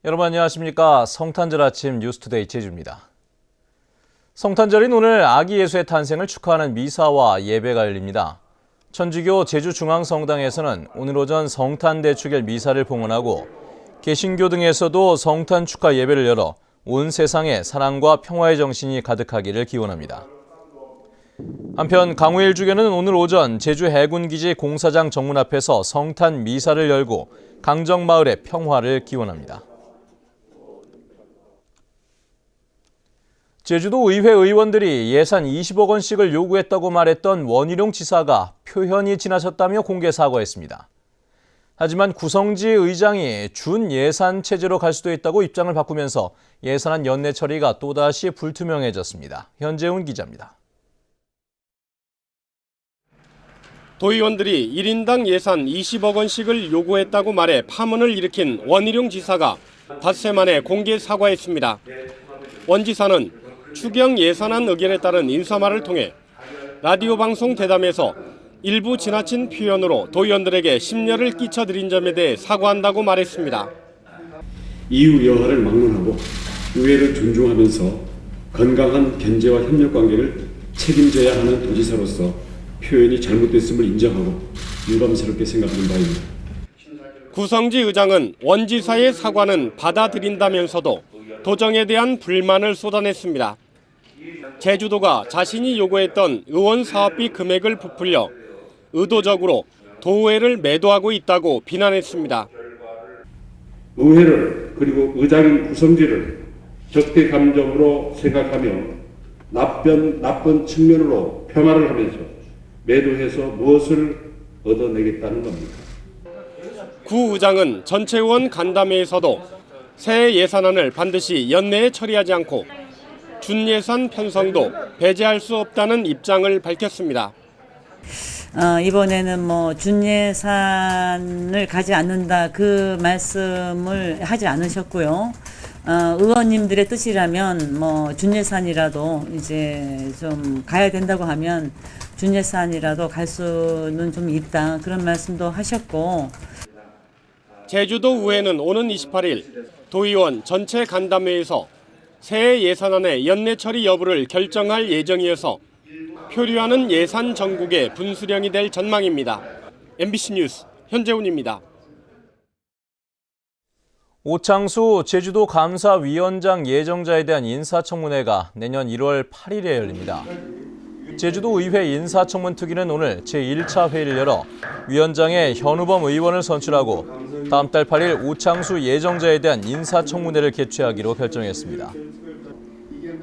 여러분 안녕하십니까. 성탄절 아침 뉴스투데이 제주입니다. 성탄절인 오늘 아기 예수의 탄생을 축하하는 미사와 예배가 열립니다. 천주교 제주중앙성당에서는 오늘 오전 성탄대축일 미사를 봉헌하고 개신교 등에서도 성탄 축하 예배를 열어 온 세상에 사랑과 평화의 정신이 가득하기를 기원합니다. 한편 강우일주교는 오늘 오전 제주 해군기지 공사장 정문 앞에서 성탄 미사를 열고 강정마을의 평화를 기원합니다. 제주도 의회 의원들이 예산 20억 원씩을 요구했다고 말했던 원희룡 지사가 표현이 지나쳤다며 공개 사과했습니다. 하지만 구성지 의장이 준 예산 체제로 갈 수도 있다고 입장을 바꾸면서 예산안 연내 처리가 또다시 불투명해졌습니다. 현재훈 기자입니다. 도의원들이 1인당 예산 20억 원씩을 요구했다고 말해 파문을 일으킨 원희룡 지사가 닷새 만에 공개 사과했습니다. 원 지사는 추경 예산안 의견에 따른 인사말을 통해 라디오 방송 대담에서 일부 지나친 표현으로 도의원들에게 심려를 끼쳐드린 점에 대해 사과한다고 말했습니다. 이유 여하를 막론하고 의회를 존중하면서 건강한 견제와 협력 관계를 책임져야 하는 도지사로서 표현이 잘못됐음을 인정하고 유감스럽게 생각하는 바입니다. 구성지 의장은 원 지사의 사과는 받아들인다면서도 도정에 대한 불만을 쏟아냈습니다. 제주도가 자신이 요구했던 의원 사업비 금액을 부풀려 의도적으로 도의회를 매도하고 있다고 비난했습니다. 의회를 그리고 의장인 구성지를 적대 감정으로 생각하며 나쁜 측면으로 폄하를 하면서 매도해서 무엇을 얻어내겠다는 겁니까? 구 의장은 전체 의원 간담회에서도 새 예산안을 반드시 연내에 처리하지 않고 준예산 편성도 배제할 수 없다는 입장을 밝혔습니다. 이번에는 준예산을 가지 않는다 그 말씀을 하지 않으셨고요. 의원님들의 뜻이라면 준예산이라도 이제 좀 가야 된다고 하면 준예산이라도 갈 수는 좀 있다 그런 말씀도 하셨고. 제주도 의회는 오는 28일 도의원 전체 간담회에서 새 예산안의 연내 처리 여부를 결정할 예정이어서 표류하는 예산 전국의 분수령이 될 전망입니다. MBC 뉴스 현재훈입니다. 오창수 제주도 감사위원장 예정자에 대한 인사청문회가 내년 1월 8일에 열립니다. 제주도 의회 인사청문특위는 오늘 제1차 회의를 열어 위원장의 현우범 의원을 선출하고 다음 달 8일 오창수 예정자에 대한 인사청문회를 개최하기로 결정했습니다.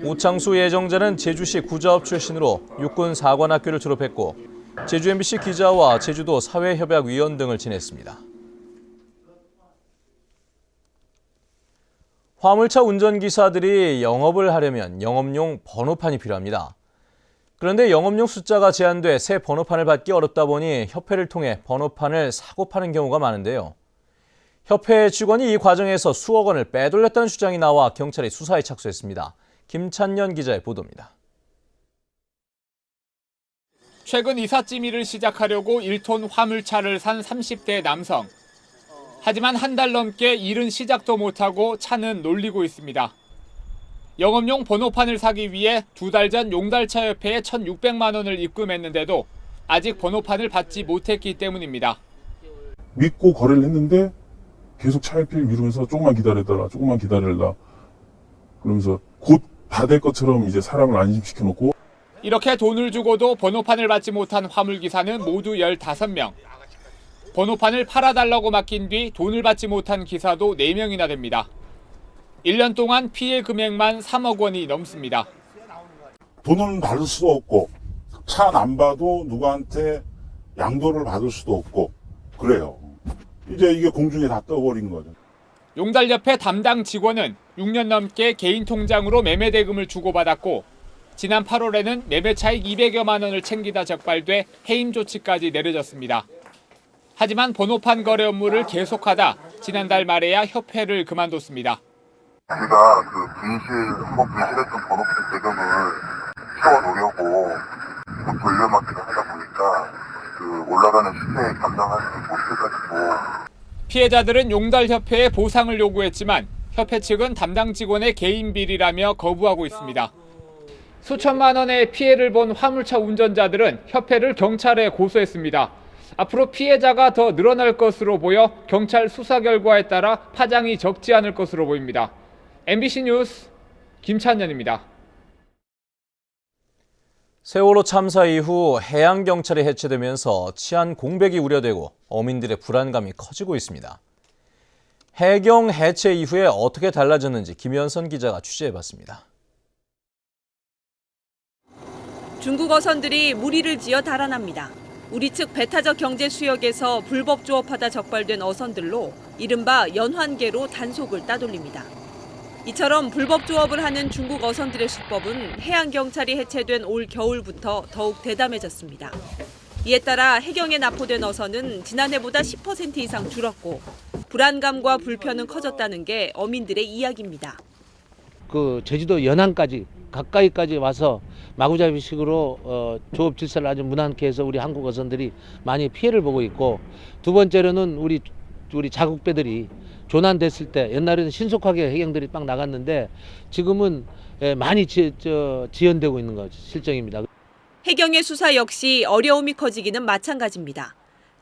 오창수 예정자는 제주시 구자업 출신으로 육군 사관학교를 졸업했고 제주 MBC 기자와 제주도 사회협약위원 등을 지냈습니다. 화물차 운전기사들이 영업을 하려면 영업용 번호판이 필요합니다. 그런데 영업용 숫자가 제한돼 새 번호판을 받기 어렵다 보니 협회를 통해 번호판을 사고 파는 경우가 많은데요. 협회 직원이 이 과정에서 수억 원을 빼돌렸다는 주장이 나와 경찰이 수사에 착수했습니다. 김찬년 기자의 보도입니다. 최근 이삿짐일을 시작하려고 1톤 화물차를 산 30대 남성. 하지만 한 달 넘게 일은 시작도 못하고 차는 놀리고 있습니다. 영업용 번호판을 사기 위해 2달 전 용달차협회에 1,600만 원을 입금했는데도 아직 번호판을 받지 못했기 때문입니다. 믿고 거래를 했는데 계속 차협회를 미루면서 조금만 기다려달라, 조금만 기다려달라. 그러면서 곧 다 될 것처럼 이제 사람을 안심시켜놓고. 이렇게 돈을 주고도 번호판을 받지 못한 화물기사는 모두 15명. 번호판을 팔아달라고 맡긴 뒤 돈을 받지 못한 기사도 4명이나 됩니다. 1년 동안 피해 금액만 3억 원이 넘습니다. 돈은 받을 수도 없고 차 안 봐도 누구한테 양도를 받을 수도 없고 그래요. 이제 이게 공중에 다 떠버린 거죠. 용달협회 담당 직원은 6년 넘게 개인 통장으로 매매 대금을 주고받았고 지난 8월에는 매매 차익 200여만 원을 챙기다 적발돼 해임 조치까지 내려졌습니다. 하지만 번호판 거래 업무를 계속하다 지난달 말에야 협회를 그만뒀습니다. 제가 한번 분실했던 번호판 대금을 채워놓으려고 돌려막기를 하다 보니까 올라가는 시세에 감당하지 못해가지고. 피해자들은 용달협회에 보상을 요구했지만 협회 측은 담당 직원의 개인 비리라며 거부하고 있습니다. 수천만 원의 피해를 본 화물차 운전자들은 협회를 경찰에 고소했습니다. 앞으로 피해자가 더 늘어날 것으로 보여 경찰 수사 결과에 따라 파장이 적지 않을 것으로 보입니다. MBC 뉴스 김찬현입니다. 세월호 참사 이후 해양경찰이 해체되면서 치안 공백이 우려되고 어민들의 불안감이 커지고 있습니다. 해경 해체 이후에 어떻게 달라졌는지 김현선 기자가 취재해봤습니다. 중국 어선들이 무리를 지어 달아납니다. 우리 측 배타적 경제 수역에서 불법 조업하다 적발된 어선들로 이른바 연환계로 단속을 따돌립니다. 이처럼 불법 조업을 하는 중국 어선들의 수법은 해양경찰이 해체된 올 겨울부터 더욱 대담해졌습니다. 이에 따라 해경에 납포된 어선은 지난해보다 10% 이상 줄었고 불안감과 불편은 커졌다는 게 어민들의 이야기입니다. 그 제주도 연안까지 가까이까지 와서 마구잡이식으로 조업 질서를 아주 무난케 해서 우리 한국 어선들이 많이 피해를 보고 있고, 두 번째로는 우리 자국배들이 조난됐을 때 옛날에는 신속하게 해경들이 막 나갔는데 지금은 많이 지연되고 있는 것 실정입니다. 해경의 수사 역시 어려움이 커지기는 마찬가지입니다.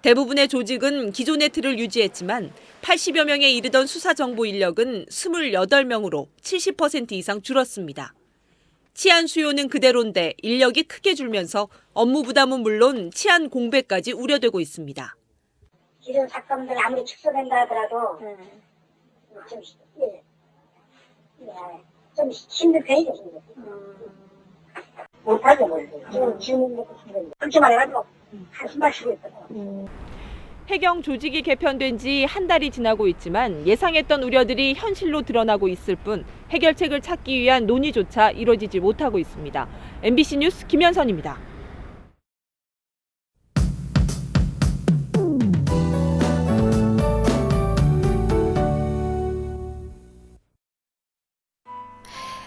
대부분의 조직은 기존의 틀을 유지했지만 80여 명에 이르던 수사정보 인력은 28명으로 70% 이상 줄었습니다. 치안 수요는 그대로인데 인력이 크게 줄면서 업무 부담은 물론 치안 공백까지 우려되고 있습니다. 기존 사건들 아무리 축소된다 하더라도 좀 힘든 편이죠. 못하죠. 지금 그렇게 말해가지고 한숨만 쉬고 있거든요. 해경 조직이 개편된 지 한 달이 지나고 있지만 예상했던 우려들이 현실로 드러나고 있을 뿐 해결책을 찾기 위한 논의조차 이루어지지 못하고 있습니다. MBC 뉴스 김현선입니다.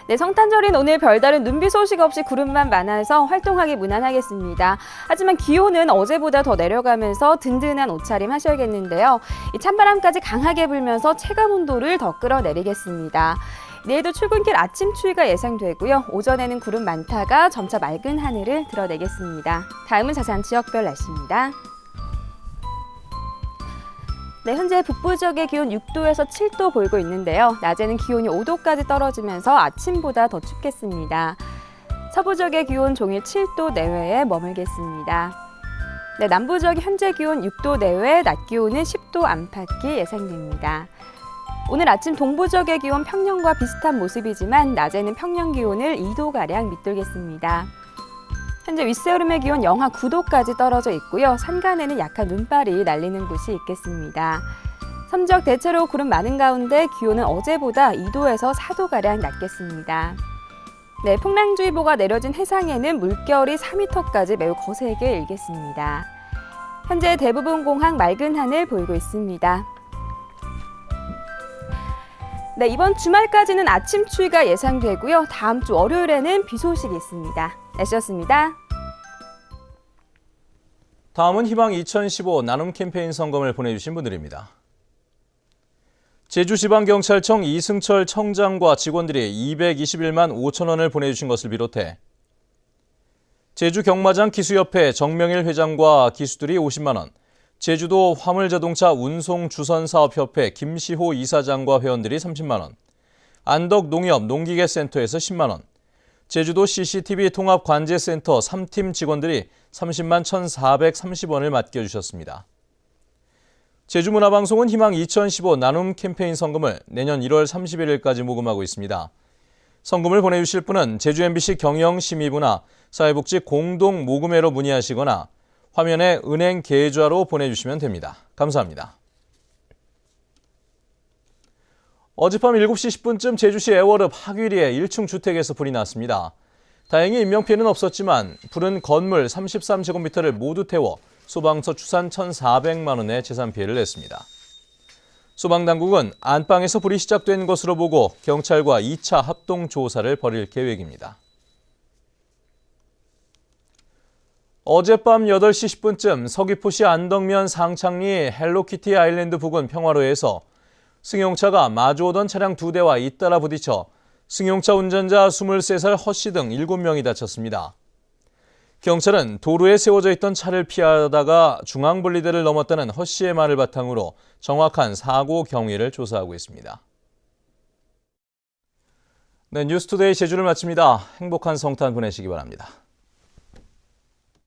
네, 성탄절인 오늘 별다른 눈비 소식 없이 구름만 많아서 활동하기 무난하겠습니다. 하지만 기온은 어제보다 더 내려가면서 든든한 옷차림 하셔야겠는데요. 이 찬바람까지 강하게 불면서 체감 온도를 더 끌어내리겠습니다. 내일도 출근길 아침 추위가 예상되고요. 오전에는 구름 많다가 점차 맑은 하늘을 드러내겠습니다. 다음은 자세한 지역별 날씨입니다. 네, 현재 북부 지역의 기온 6도에서 7도 보이고 있는데요. 낮에는 기온이 5도까지 떨어지면서 아침보다 더 춥겠습니다. 서부 지역의 기온 종일 7도 내외에 머물겠습니다. 네, 남부 지역 현재 기온 6도 내외, 낮 기온은 10도 안팎이 예상됩니다. 오늘 아침 동부 지역의 기온 평년과 비슷한 모습이지만 낮에는 평년 기온을 2도가량 밑돌겠습니다. 현재 윗세오름의 기온 영하 9도까지 떨어져 있고요. 산간에는 약한 눈발이 날리는 곳이 있겠습니다. 섬지역 대체로 구름 많은 가운데 기온은 어제보다 2도에서 4도가량 낮겠습니다. 네, 풍랑주의보가 내려진 해상에는 물결이 4m까지 매우 거세게 일겠습니다. 현재 대부분 공항 맑은 하늘 보이고 있습니다. 네, 이번 주말까지는 아침 추위가 예상되고요. 다음 주 월요일에는 비 소식이 있습니다. 날씨였습니다. 다음은 희망 2015 나눔 캠페인 성금을 보내주신 분들입니다. 제주지방경찰청 이승철 청장과 직원들이 221만 5천 원을 보내주신 것을 비롯해 제주경마장 기수협회 정명일 회장과 기수들이 50만 원, 제주도 화물자동차 운송주선사업협회 김시호 이사장과 회원들이 30만 원, 안덕농협 농기계센터에서 10만 원, 제주도 CCTV 통합관제센터 3팀 직원들이 30만 1,430원을 맡겨주셨습니다. 제주문화방송은 희망 2015 나눔 캠페인 성금을 내년 1월 31일까지 모금하고 있습니다. 성금을 보내주실 분은 제주 MBC 경영심의부나 사회복지 공동모금회로 문의하시거나 화면에 은행 계좌로 보내주시면 됩니다. 감사합니다. 어젯밤 7시 10분쯤 제주시 애월읍 하귀리의 1층 주택에서 불이 났습니다. 다행히 인명피해는 없었지만 불은 건물 33제곱미터를 모두 태워 소방서 추산 1,400만 원의 재산 피해를 냈습니다. 소방당국은 안방에서 불이 시작된 것으로 보고 경찰과 2차 합동 조사를 벌일 계획입니다. 어젯밤 8시 10분쯤 서귀포시 안덕면 상창리 헬로키티 아일랜드 부근 평화로에서 승용차가 마주오던 차량 2대와 잇따라 부딪혀 승용차 운전자 23살 허 씨 등 7명이 다쳤습니다. 경찰은 도로에 세워져 있던 차를 피하다가 중앙분리대를 넘었다는 허 씨의 말을 바탕으로 정확한 사고 경위를 조사하고 있습니다. 네, 뉴스투데이 제주를 마칩니다. 행복한 성탄 보내시기 바랍니다.